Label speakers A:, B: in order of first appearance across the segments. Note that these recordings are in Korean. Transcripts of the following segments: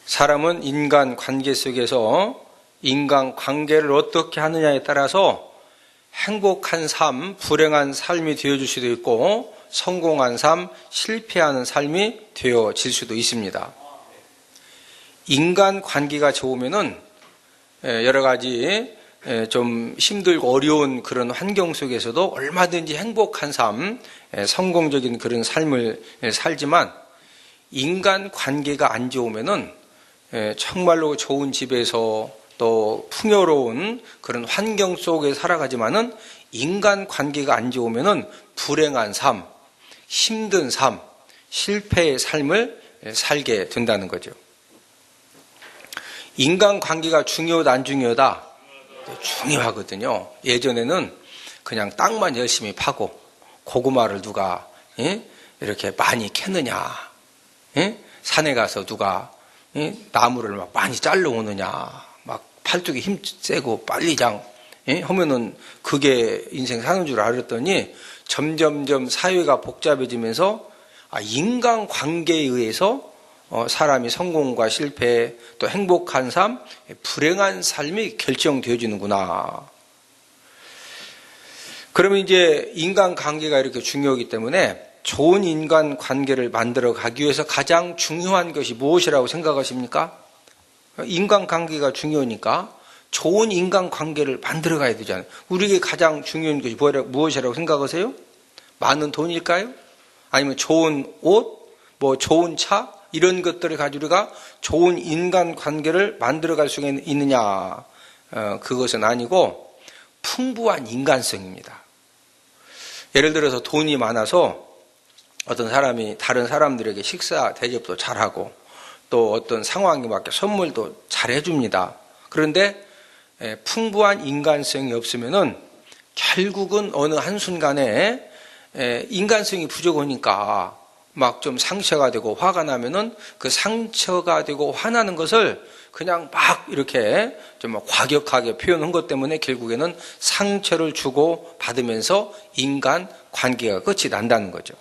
A: 사람은 인간 관계 속에서 인간 관계를 어떻게 하느냐에 따라서 행복한 삶, 불행한 삶이 되어질 수도 있고 성공한 삶, 실패하는 삶이 되어질 수도 있습니다. 인간 관계가 좋으면은 여러 가지 좀 힘들고 어려운 그런 환경 속에서도 얼마든지 행복한 삶, 성공적인 그런 삶을 살지만 인간 관계가 안 좋으면은 정말로 좋은 집에서 또 풍요로운 그런 환경 속에 살아가지만은 인간 관계가 안 좋으면은 불행한 삶, 힘든 삶, 실패의 삶을 살게 된다는 거죠. 인간 관계가 중요하다 안 중요하다? 중요하거든요. 예전에는 그냥 땅만 열심히 파고 고구마를 누가 이렇게 많이 캐느냐, 산에 가서 누가 나무를 막 많이 잘라 오느냐, 막 팔뚝에 힘 세고 빨리장 하면은 그게 인생 사는 줄 알았더니 점점점 사회가 복잡해지면서 인간 관계에 의해서 사람이 성공과 실패, 또 행복한 삶, 불행한 삶이 결정되어지는구나. 그러면 이제 인간 관계가 이렇게 중요하기 때문에 좋은 인간 관계를 만들어 가기 위해서 가장 중요한 것이 무엇이라고 생각하십니까? 인간 관계가 중요하니까 좋은 인간 관계를 만들어 가야 되잖아요. 우리에게 가장 중요한 것이 무엇이라고 생각하세요? 많은 돈일까요? 아니면 좋은 옷, 뭐 좋은 차, 이런 것들을 가지고 우리가 좋은 인간 관계를 만들어 갈 수 있느냐? 그것은 아니고 풍부한 인간성입니다. 예를 들어서 돈이 많아서 어떤 사람이 다른 사람들에게 식사 대접도 잘하고 또 어떤 상황에 맞게 선물도 잘해줍니다. 그런데 풍부한 인간성이 없으면은 결국은 어느 한순간에 인간성이 부족하니까 막 좀 상처가 되고 화가 나면은 그 상처가 되고 화나는 것을 그냥 막 이렇게 좀 과격하게 표현한 것 때문에 결국에는 상처를 주고 받으면서 인간 관계가 끝이 난다는 거죠.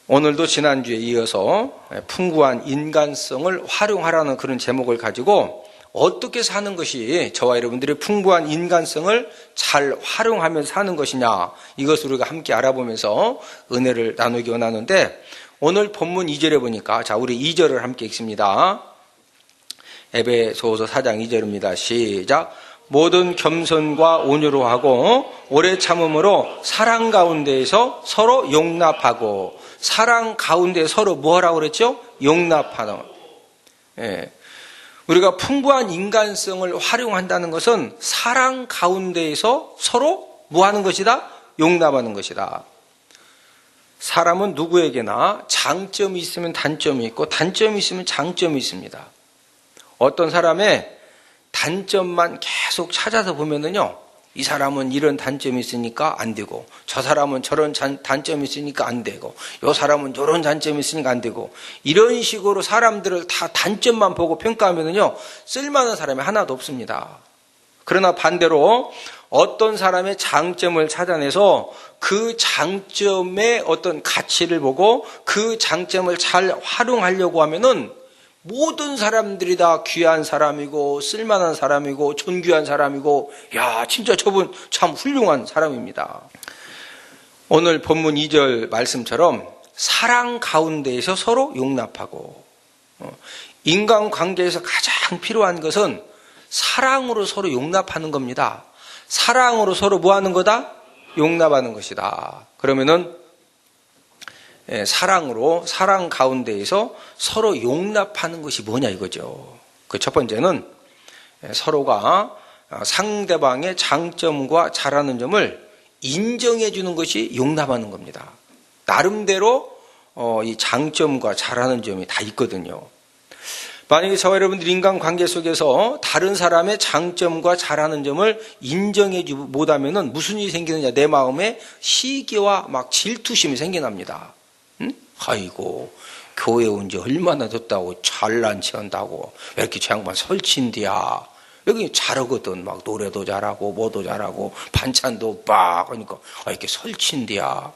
A: 오늘도 지난주에 이어서 풍부한 인간성을 활용하라는 그런 제목을 가지고 어떻게 사는 것이 저와 여러분들의 풍부한 인간성을 잘 활용하면서 사는 것이냐, 이것을 우리가 함께 알아보면서 은혜를 나누기 원하는데, 오늘 본문 2절에 보니까, 자, 우리 2절을 함께 읽습니다. 에베소서 4장 2절입니다. 시작. 모든 겸손과 온유로 하고 오래 참음으로 사랑 가운데에서 서로 용납하고. 사랑 가운데 서로 뭐 하라고 그랬죠? 용납하는. 우리가 풍부한 인간성을 활용한다는 것은 사랑 가운데에서 서로 뭐 하는 것이다? 용납하는 것이다. 사람은 누구에게나 장점이 있으면 단점이 있고 단점이 있으면 장점이 있습니다. 어떤 사람의 단점만 계속 찾아서 보면은요, 이 사람은 이런 단점이 있으니까 안 되고, 저 사람은 저런 단점이 있으니까 안 되고, 요 사람은 저런 단점이 있으니까 안 되고, 이런 식으로 사람들을 다 단점만 보고 평가하면은요, 쓸만한 사람이 하나도 없습니다. 그러나 반대로 어떤 사람의 장점을 찾아내서 그 장점의 어떤 가치를 보고 그 장점을 잘 활용하려고 하면은 모든 사람들이 다 귀한 사람이고 쓸만한 사람이고 존귀한 사람이고, 야, 진짜 저분 참 훌륭한 사람입니다. 오늘 본문 2절 말씀처럼 사랑 가운데에서 서로 용납하고, 인간관계에서 가장 필요한 것은 사랑으로 서로 용납하는 겁니다. 사랑으로 서로 뭐 하는 거다? 용납하는 것이다. 그러면은 사랑으로, 사랑 가운데에서 서로 용납하는 것이 뭐냐 이거죠. 그 첫 번째는 서로가 상대방의 장점과 잘하는 점을 인정해 주는 것이 용납하는 겁니다. 나름대로 이 장점과 잘하는 점이 다 있거든요. 만약에 저와 여러분들이 인간관계 속에서 다른 사람의 장점과 잘하는 점을 인정해 주지 못하면은 무슨 일이 생기느냐, 내 마음에 시기와 막 질투심이 생겨납니다. 아이고, 교회 온 지 얼마나 됐다고 잘난 체 한다고, 왜 이렇게 저 양반 설친디야. 여기 잘하거든. 막 노래도 잘하고 뭐도 잘하고 반찬도 빡 하니까 이렇게 설친디야.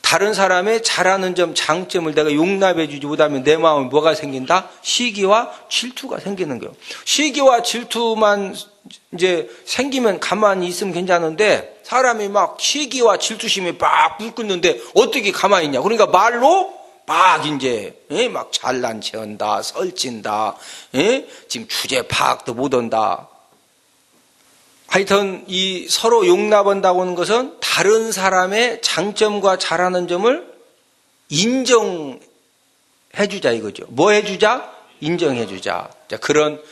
A: 다른 사람의 잘하는 점, 장점을 내가 용납해 주지 못하면 내 마음에 뭐가 생긴다? 시기와 질투가 생기는 거예요. 시기와 질투만 이제 생기면 가만히 있으면 괜찮은데 사람이 막 시기와 질투심이 막 불끓는데 어떻게 가만히 있냐? 그러니까 말로 막 이제 막 잘난 체한다, 설친다, 지금 주제 파악도 못한다. 하여튼 이 서로 용납한다고 하는 것은 다른 사람의 장점과 잘하는 점을 인정해 주자 이거죠. 뭐 해주자? 인정해 주자. 자, 그런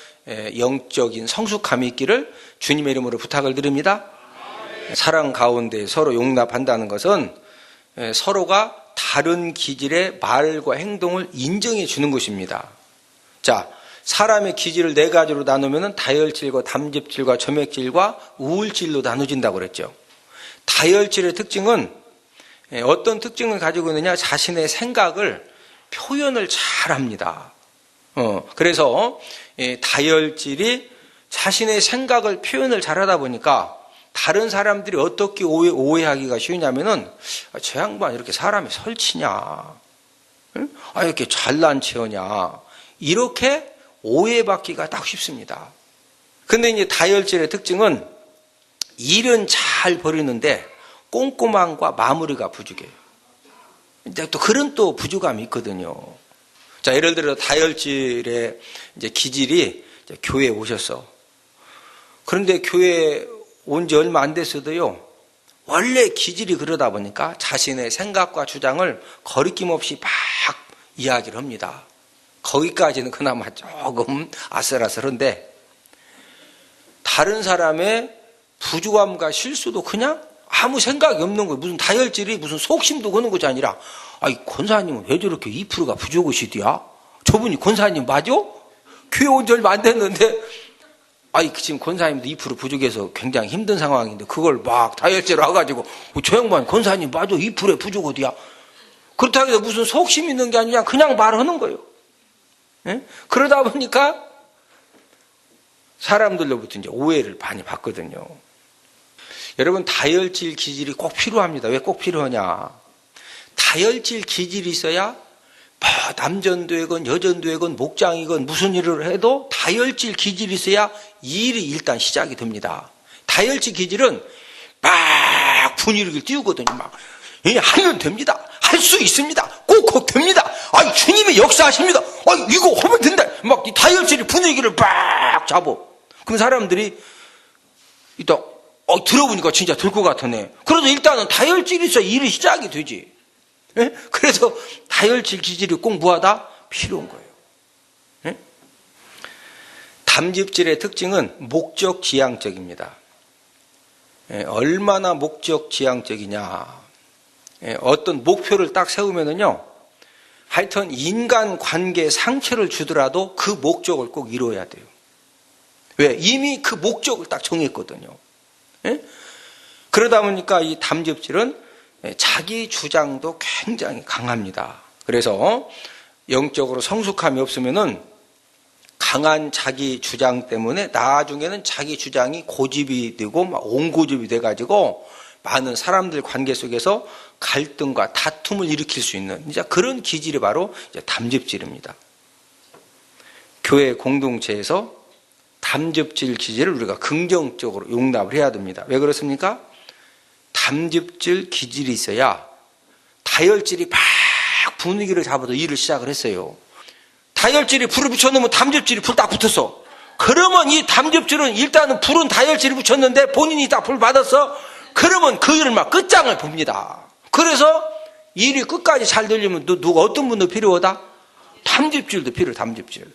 A: 영적인 성숙함이 있기를 주님의 이름으로 부탁을 드립니다. 사랑 가운데 서로 용납한다는 것은 서로가 다른 기질의 말과 행동을 인정해 주는 것입니다. 자, 사람의 기질을 네 가지로 나누면 다혈질과 담즙질과 점액질과 우울질로 나눠진다고 그랬죠. 다혈질의 특징은 어떤 특징을 가지고 있느냐? 자신의 생각을 표현을 잘합니다. 그래서 다혈질이 자신의 생각을 표현을 잘하다 보니까 다른 사람들이 어떻게 오해하기가 쉬우냐면은 저 양반 이렇게 사람이 설치냐? 이렇게 잘난 체하냐? 이렇게 오해받기가 딱 쉽습니다. 근데 이제 다혈질의 특징은 일은 잘 벌이는데 꼼꼼함과 마무리가 부족해요. 근데 또 그런 또 부족함이 있거든요. 자, 예를 들어 다혈질의 이제 기질이 이제 교회에 오셨어. 그런데 교회에 온 지 얼마 안 됐어도요, 원래 기질이 그러다 보니까 자신의 생각과 주장을 거리낌 없이 막 이야기를 합니다. 거기까지는 그나마 조금 아슬아슬한데 다른 사람의 부족함과 실수도 그냥 아무 생각이 없는 거예요. 무슨 다혈질이 무슨 속심도 거는 것이 아니라 권사님은 왜 저렇게 2%가 부족하시디야? 저분이 권사님 맞아? 교회 온 지 얼마 안 됐는데 지금 권사님도 2% 부족해서 굉장히 힘든 상황인데 그걸 막 다혈질로 와가지고 저 양반 권사님 맞아? 2%에 부족 어디야? 그렇다고 해서 무슨 속심 있는 게 아니라 그냥 말하는 거예요. 그러다 보니까 사람들로부터 이제 오해를 많이 받거든요. 여러분, 다혈질 기질이 꼭 필요합니다. 왜 꼭 필요하냐? 다혈질 기질이 있어야 남전도이건 여전도이건 목장이건 무슨 일을 해도 다혈질 기질이 있어야 일이 일단 시작이 됩니다. 다혈질 기질은 막 분위기를 띄우거든요. 막 하면 됩니다. 할 수 있습니다. 꼭 됩니다. 주님이 역사하십니다. 이거 하면 된다. 막 다혈질이 분위기를 막 잡어. 그럼 사람들이 이따 들어보니까 진짜 될 것 같으네. 그래도 일단은 다혈질이 있어야 일이 시작이 되지. 그래서 다혈질 기질이 꼭 뭐하다? 필요한 거예요. 담즙질의 특징은 목적지향적입니다. 얼마나 목적지향적이냐? 어떤 목표를 딱 세우면은요, 하여튼 인간 관계에 상처를 주더라도 그 목적을 꼭 이루어야 돼요. 왜? 이미 그 목적을 딱 정했거든요. 그러다 보니까 이 담즙질은 자기 주장도 굉장히 강합니다. 그래서 영적으로 성숙함이 없으면은 강한 자기 주장 때문에 나중에는 자기 주장이 고집이 되고 옹고집이 돼가지고 많은 사람들 관계 속에서 갈등과 다툼을 일으킬 수 있는 이제 그런 기질이 바로 이제 담즙질입니다. 교회 공동체에서 담즙질 기질을 우리가 긍정적으로 용납을 해야 됩니다. 왜 그렇습니까? 담즙질 기질이 있어야 다혈질이 막 분위기를 잡아도 일을 시작을 했어요. 다혈질이 불을 붙여놓으면 담즙질이 불 딱 붙었어. 그러면 이 담즙질은 일단은 불은 다혈질이 붙였는데 본인이 딱 불 받았어. 그러면 그 일을 막 끝장을 봅니다. 그래서 일이 끝까지 잘 되려면 누가 어떤 분도 필요하다? 담즙질도 필요해. 담즙질.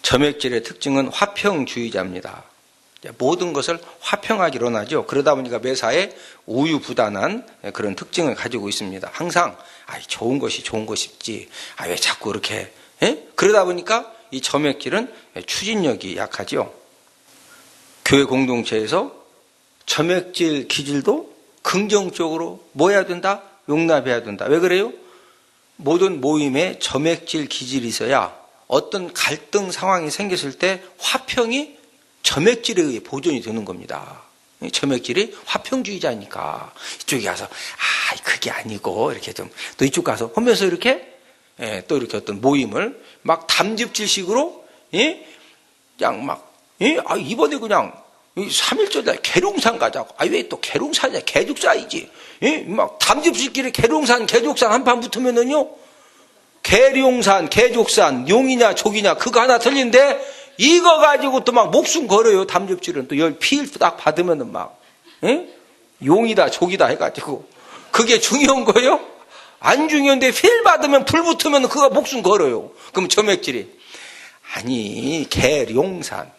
A: 점액질의 특징은 화평주의자입니다. 모든 것을 화평하기로 하죠. 그러다 보니까 매사에 우유부단한 그런 특징을 가지고 있습니다. 항상 좋은 것이 좋은 것이지 왜 자꾸 이렇게 그러다 보니까 이 점액질은 추진력이 약하죠. 교회 공동체에서 점액질 기질도 긍정적으로 뭐 해야 된다? 용납해야 된다. 왜 그래요? 모든 모임에 점액질 기질이 있어야 어떤 갈등 상황이 생겼을 때 화평이 점액질에 의해 보존이 되는 겁니다. 점액질이 화평주의자니까 이쪽에 가서 그게 아니고 이렇게 좀 또 이쪽 가서 하면서 이렇게 또 이렇게 어떤 모임을 막 담즙질식으로 그냥 막 이번에 그냥 3.1절날 계룡산 가자고. 왜 또 계룡산이야? 개죽산이지. 막 담즙질끼리 계룡산, 개족산 한판 붙으면은요, 계룡산, 개족산, 용이냐, 족이냐, 그거 하나 틀린데, 이거 가지고 또 막 목숨 걸어요, 담즙질은. 또 열 피일 딱 받으면은 막, 용이다, 족이다 해가지고. 그게 중요한 거예요? 안 중요한데, 필 받으면 불 붙으면 그거 목숨 걸어요. 그럼 점액질이. 아니, 계룡산,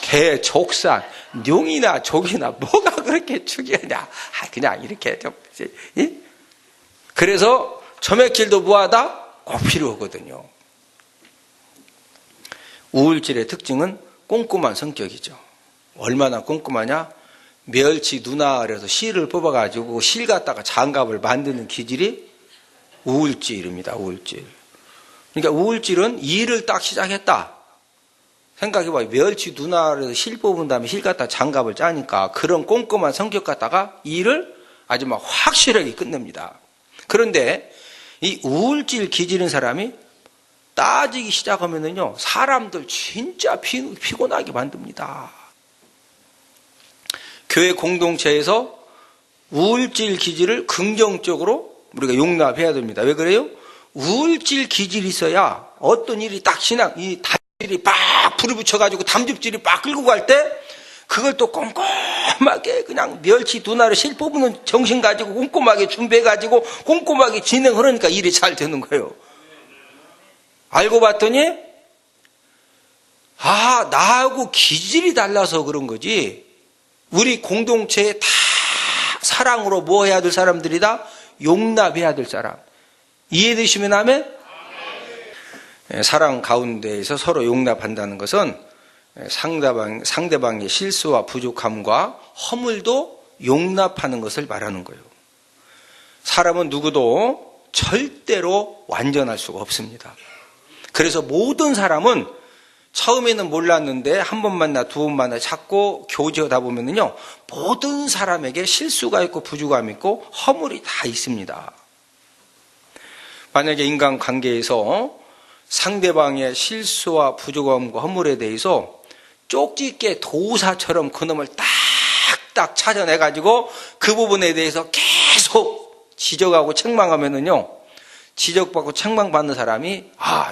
A: 개족산, 용이나 족이나 뭐가 그렇게 중요하냐. 그냥 이렇게 좀, 그래서 점액질도 뭐하다? 꼭 필요하거든요. 우울질의 특징은 꼼꼼한 성격이죠. 얼마나 꼼꼼하냐? 멸치 누나라서 실을 뽑아가지고 실 갖다가 장갑을 만드는 기질이 우울질입니다. 우울질. 그러니까 우울질은 일을 딱 시작했다. 생각해봐요. 멸치 누나라서 실 뽑은 다음에 실 갖다 장갑을 짜니까 그런 꼼꼼한 성격 갖다가 일을 아주 막 확실하게 끝냅니다. 그런데 이 우울질 기질인 사람이 따지기 시작하면은요, 사람들 진짜 피곤하게 만듭니다. 교회 공동체에서 우울질 기질을 긍정적으로 우리가 용납해야 됩니다. 왜 그래요? 우울질 기질이 있어야 어떤 일이 딱 이 담즙질이 빡 불을 붙여가지고 담즙질이 빡 끌고 갈 때 그걸 또 꼼꼼하게 그냥 멸치 누나를 실 뽑는 정신 가지고 꼼꼼하게 준비해가지고 꼼꼼하게 진행하니까 일이 잘 되는 거예요. 알고 봤더니 나하고 기질이 달라서 그런 거지. 우리 공동체에 다 사랑으로 뭐 해야 될 사람들이다? 용납해야 될 사람. 이해되시면 하면? 사랑 가운데에서 서로 용납한다는 것은 상대방의 실수와 부족함과 허물도 용납하는 것을 말하는 거예요. 사람은 누구도 절대로 완전할 수가 없습니다. 그래서 모든 사람은 처음에는 몰랐는데 한 번 만나 두 번 만나 자꾸 교제하다 보면은요, 모든 사람에게 실수가 있고 부족함이 있고 허물이 다 있습니다. 만약에 인간관계에서 상대방의 실수와 부족함과 허물에 대해서 쪽집게 도사처럼 그놈을 딱딱 찾아내가지고 그 부분에 대해서 계속 지적하고 책망하면은요, 지적받고 책망받는 사람이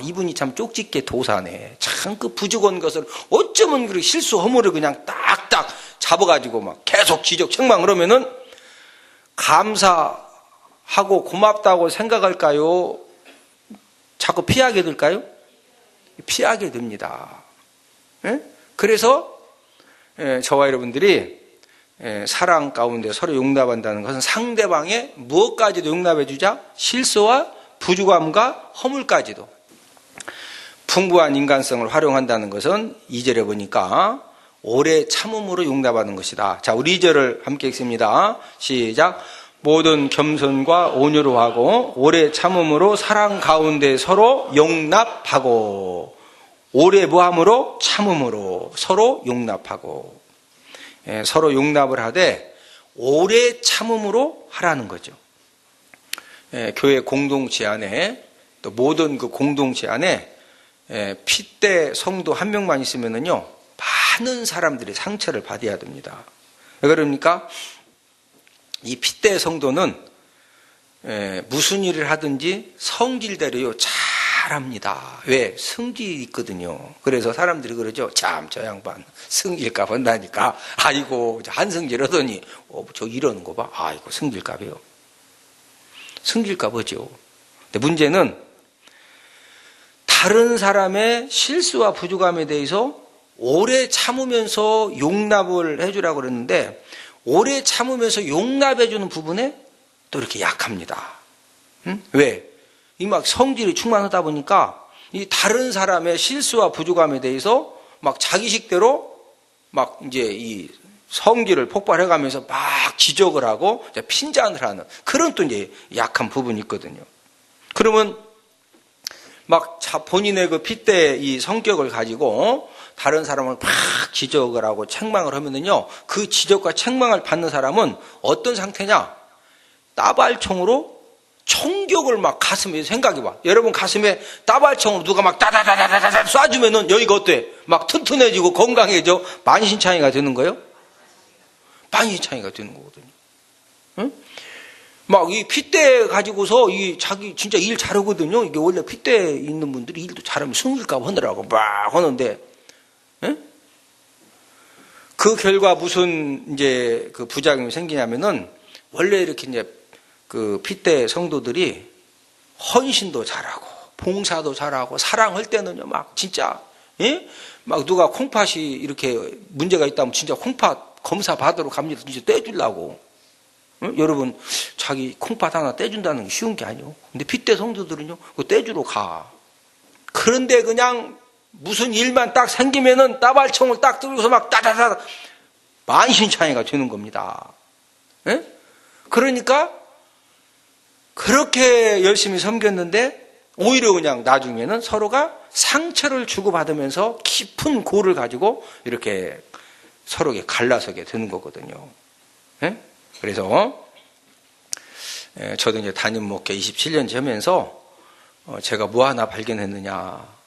A: 이분이 참 쪽집게 도사네. 참 그 부족한 것을 어쩌면 그렇게 실수 허물을 그냥 딱딱 잡아가지고 막 계속 지적 책망을 하면은 감사하고 고맙다고 생각할까요? 자꾸 피하게 될까요? 피하게 됩니다. 그래서 저와 여러분들이 사랑 가운데 서로 용납한다는 것은 상대방의 무엇까지도 용납해 주자? 실수와 부족함과 허물까지도. 풍부한 인간성을 활용한다는 것은 2절에 보니까 오래 참음으로 용납하는 것이다. 자, 우리 2절을 함께 읽습니다. 시작. 모든 겸손과 온유로 하고 오래 참음으로 사랑 가운데 서로 용납하고. 오래 뭐함으로? 참음으로 서로 용납하고. 서로 용납을 하되 오래 참음으로 하라는 거죠. 교회 공동체 안에 또 모든 그 공동체 안에 핏대 성도 한 명만 있으면은요, 많은 사람들이 상처를 받아야 됩니다. 왜 그럽니까? 이 핏대 성도는 무슨 일을 하든지 성질대로요 잘합니다. 왜? 성질이 있거든요. 그래서 사람들이 그러죠. 참 저 양반 성질값 한다니까. 아이고 한성질 하더니 저 이러는 거 봐. 아이고 성질값이요. 성질값 하죠. 근데 문제는 다른 사람의 실수와 부족함에 대해서 오래 참으면서 용납을 해주라고 그랬는데 오래 참으면서 용납해주는 부분에 또 이렇게 약합니다. 왜? 이 막 성질이 충만하다 보니까 이 다른 사람의 실수와 부족함에 대해서 막 자기식대로 막 이제 이 성질을 폭발해가면서 막 지적을 하고 핀잔을 하는 그런 또 이제 약한 부분이 있거든요. 그러면 막 본인의 그 핏대의 이 성격을 가지고 다른 사람을 막 지적을 하고 책망을 하면은요, 그 지적과 책망을 받는 사람은 어떤 상태냐? 따발총으로 총격을 막 가슴에 생각해봐. 여러분 가슴에 따발총으로 누가 막 따다다다다다 쏴주면은 여기가 어때? 막 튼튼해지고 건강해져. 만신창이가 되는 거예요? 만신창이가 되는 거거든요. 응? 막 이 핏대 가지고서 이 자기 진짜 일 잘하거든요. 이게 원래 핏대 있는 분들이 일도 잘하면 숨길까 하느라고 막 하는데, 응? 그 결과 무슨 이제 그 부작용이 생기냐면은 원래 이렇게 이제 그 핏대 성도들이 헌신도 잘하고 봉사도 잘하고 사랑할 때는요 막 진짜 예? 막 누가 콩팥이 이렇게 문제가 있다면 진짜 콩팥 검사 받으러 갑니다. 진짜 떼주려고. 응? 여러분 자기 콩팥 하나 떼준다는 게 쉬운 게 아니에요. 근데 핏대 성도들은요 그거 떼주러 가. 그런데 그냥 무슨 일만 딱 생기면은 따발총을 딱 들고서 막 따다다 만신창이가 되는 겁니다. 예? 그러니까 그렇게 열심히 섬겼는데 오히려 그냥 나중에는 서로가 상처를 주고받으면서 깊은 고를 가지고 이렇게 서로에게 갈라서게 되는 거거든요. 예? 그래서 저도 이제 담임 목회 27년째 하면서 제가 뭐 하나 발견했느냐.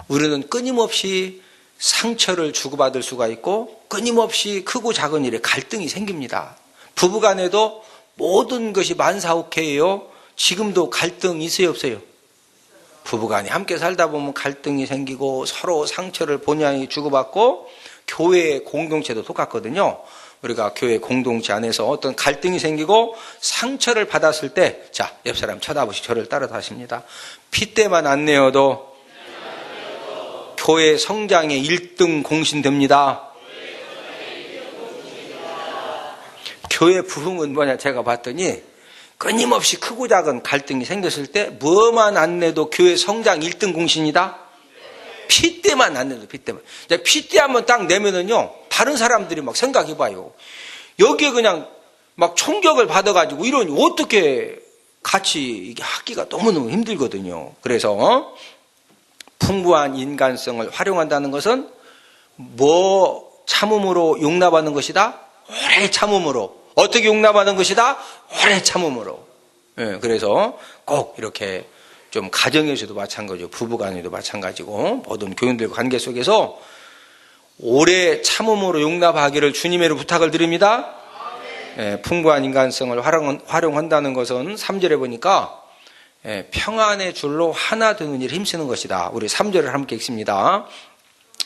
A: 우리는 끊임없이 상처를 주고받을 수가 있고 끊임없이 크고 작은 일에 갈등이 생깁니다. 부부간에도 모든 것이 만사오케이요. 지금도 갈등이 있어요, 없어요? 부부간에 함께 살다 보면 갈등이 생기고 서로 상처를 본의 아니게 주고받고 교회의 공동체도 똑같거든요. 우리가 교회 공동체 안에서 어떤 갈등이 생기고 상처를 받았을 때, 자, 옆 사람 쳐다보시 저를 따라서 하십니다. 핏대만 안 내어도 교회 성장의 1등 공신됩니다. 교회 부흥은 뭐냐 제가 봤더니 끊임없이 크고 작은 갈등이 생겼을 때 뭐만 안 내도 교회 성장 1등 공신이다? 핏대만 안 내도 핏대만. 핏대 한번 딱 내면은요 다른 사람들이 막 생각해봐요. 여기에 그냥 막 총격을 받아가지고 이러니 어떻게 같이 이게 하기가 너무너무 힘들거든요. 그래서 풍부한 인간성을 활용한다는 것은 뭐 참음으로 용납하는 것이다? 오래 참음으로. 어떻게 용납하는 것이다? 오래 참음으로. 예, 그래서 꼭 이렇게 좀 가정에서도 마찬가지고 부부간에도 마찬가지고 모든 교인들과 관계 속에서 오래 참음으로 용납하기를 주님의 부탁을 드립니다. 예, 풍부한 인간성을 활용한다는 것은 3절에 보니까 평안의 줄로 하나 되는 일에 힘쓰는 것이다. 우리 3절을 함께 읽습니다.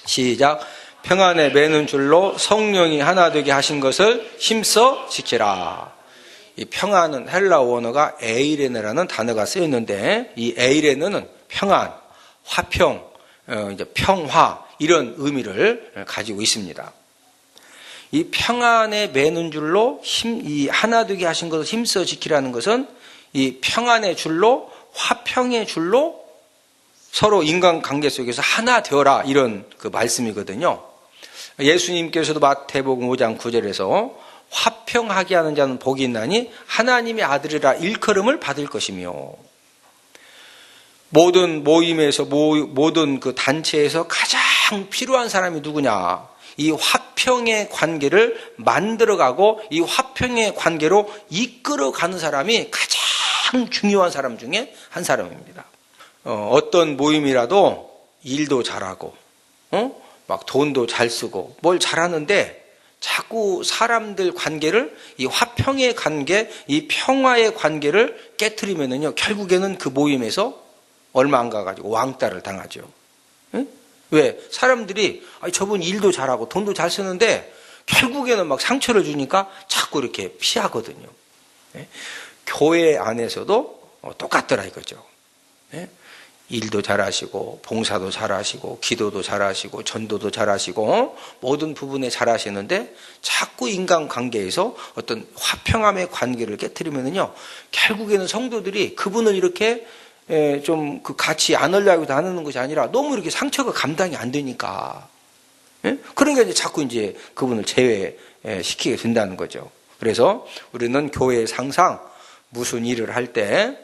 A: 시작. 평안에 매는 줄로 성령이 하나 되게 하신 것을 힘써 지키라. 이 평안은 헬라어 원어가 에이레네라는 단어가 쓰여 있는데 이 에이레네는 평안, 화평, 이제 평화 이런 의미를 가지고 있습니다. 이 평안에 매는 줄로 이 하나 되게 하신 것을 힘써 지키라는 것은 이 평안의 줄로 화평의 줄로 서로 인간관계 속에서 하나 되어라 이런 그 말씀이거든요. 예수님께서도 마태복음 5장 9절에서 화평하게 하는 자는 복이 있나니 하나님의 아들이라 일컬음을 받을 것이며 모든 모임에서 모든 그 단체에서 가장 필요한 사람이 누구냐? 이 화평의 관계를 만들어가고 이 화평의 관계로 이끌어가는 사람이 가장 중요한 사람 중에 한 사람입니다. 어떤 모임이라도 일도 잘하고 막 돈도 잘 쓰고 뭘 잘하는데 자꾸 사람들 관계를 이 화평의 관계, 이 평화의 관계를 깨트리면은요 결국에는 그 모임에서 얼마 안 가가지고 왕따를 당하죠. 응? 왜? 사람들이 저분 일도 잘하고 돈도 잘 쓰는데 결국에는 막 상처를 주니까 자꾸 이렇게 피하거든요. 네? 교회 안에서도 똑같더라 이거죠. 네? 일도 잘하시고 봉사도 잘하시고 기도도 잘하시고 전도도 잘하시고 모든 부분에 잘하시는데 자꾸 인간관계에서 어떤 화평함의 관계를 깨트리면은요 결국에는 성도들이 그분을 이렇게 좀 그 같이 안으려고 하는 것이 아니라 너무 이렇게 상처가 감당이 안 되니까 그러니까 이제 자꾸 이제 그분을 제외시키게 된다는 거죠. 그래서 우리는 교회에서 항상 무슨 일을 할 때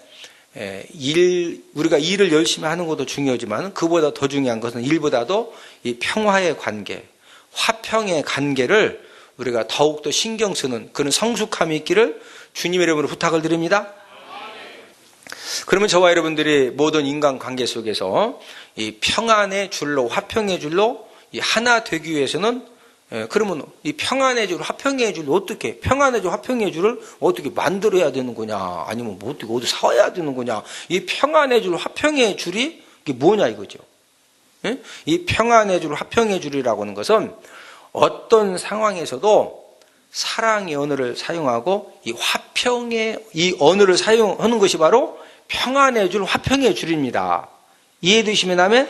A: 우리가 일을 열심히 하는 것도 중요하지만 그보다 더 중요한 것은 일보다도 이 평화의 관계, 화평의 관계를 우리가 더욱더 신경 쓰는 그런 성숙함이 있기를 주님의 이름으로 부탁을 드립니다. 그러면 저와 여러분들이 모든 인간관계 속에서 이 평안의 줄로, 화평의 줄로 이 하나 되기 위해서는, 그러면 이 평안의 줄, 화평의 줄을 어떻게, 평안의 줄, 화평의 줄을 어떻게 만들어야 되는 거냐, 아니면 뭐 어떻게 어디 사야 되는 거냐, 이 평안의 줄, 화평의 줄이 이게 뭐냐 이거죠. 이 평안의 줄, 화평의 줄이라고 하는 것은 어떤 상황에서도 사랑의 언어를 사용하고 이 화평의 이 언어를 사용하는 것이 바로 평안의 줄, 화평의 줄입니다. 이해되시면 하면?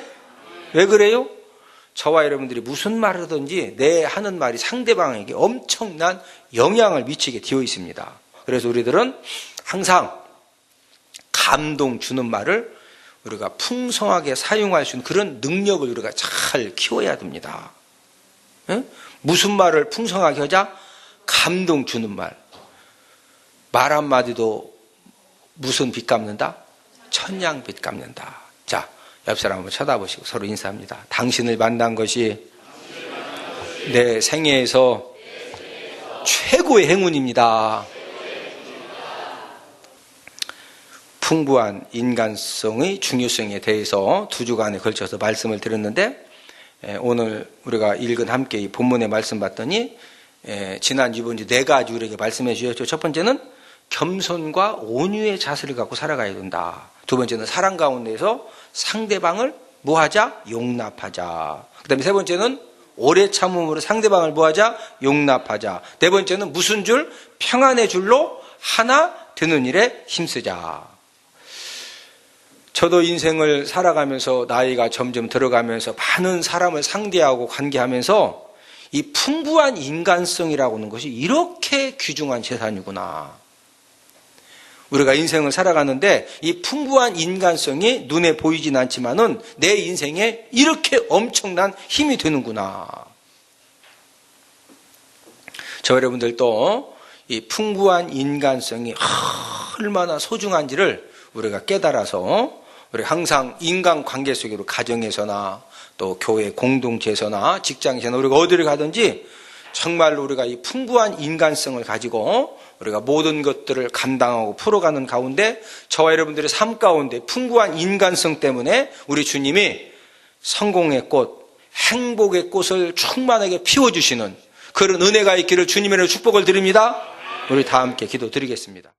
A: 왜 그래요? 저와 여러분들이 무슨 말을 하든지 내 하는 말이 상대방에게 엄청난 영향을 미치게 되어 있습니다. 그래서 우리들은 항상 감동 주는 말을 우리가 풍성하게 사용할 수 있는 그런 능력을 우리가 잘 키워야 됩니다. 무슨 말을 풍성하게 하자? 감동 주는 말. 말 한마디도 무슨 빚 갚는다? 천냥 빚 갚는다. 자, 옆 사람 한번 쳐다보시고 서로 인사합니다. 당신을 만난 것이 내 생애에서 최고의 행운입니다. 풍부한 인간성의 중요성에 대해서 2주간에 걸쳐서 말씀을 드렸는데, 오늘 우리가 읽은 함께 이 본문의 말씀 봤더니 지난 이번주 4가지 우리에게 말씀해 주셨죠. 첫 번째는 겸손과 온유의 자세를 갖고 살아가야 된다. 두 번째는 사랑 가운데서 상대방을 뭐하자? 용납하자. 그 다음에 세 번째는 오래 참음으로 상대방을 뭐하자? 용납하자. 네 번째는 무슨 줄? 평안의 줄로 하나 되는 일에 힘쓰자. 저도 인생을 살아가면서 나이가 점점 들어가면서 많은 사람을 상대하고 관계하면서 이 풍부한 인간성이라고 하는 것이 이렇게 귀중한 재산이구나. 우리가 인생을 살아가는데 이 풍부한 인간성이 눈에 보이진 않지만은 내 인생에 이렇게 엄청난 힘이 되는구나. 저 여러분들도 이 풍부한 인간성이 얼마나 소중한지를 우리가 깨달아서 우리 항상 인간관계 속으로 가정에서나 또 교회 공동체에서나 직장에서나 우리가 어디를 가든지 정말로 우리가 이 풍부한 인간성을 가지고 우리가 모든 것들을 감당하고 풀어가는 가운데 저와 여러분들의 삶 가운데 풍부한 인간성 때문에 우리 주님이 성공의 꽃, 행복의 꽃을 충만하게 피워주시는 그런 은혜가 있기를 주님의 축복을 드립니다. 우리 다 함께 기도드리겠습니다.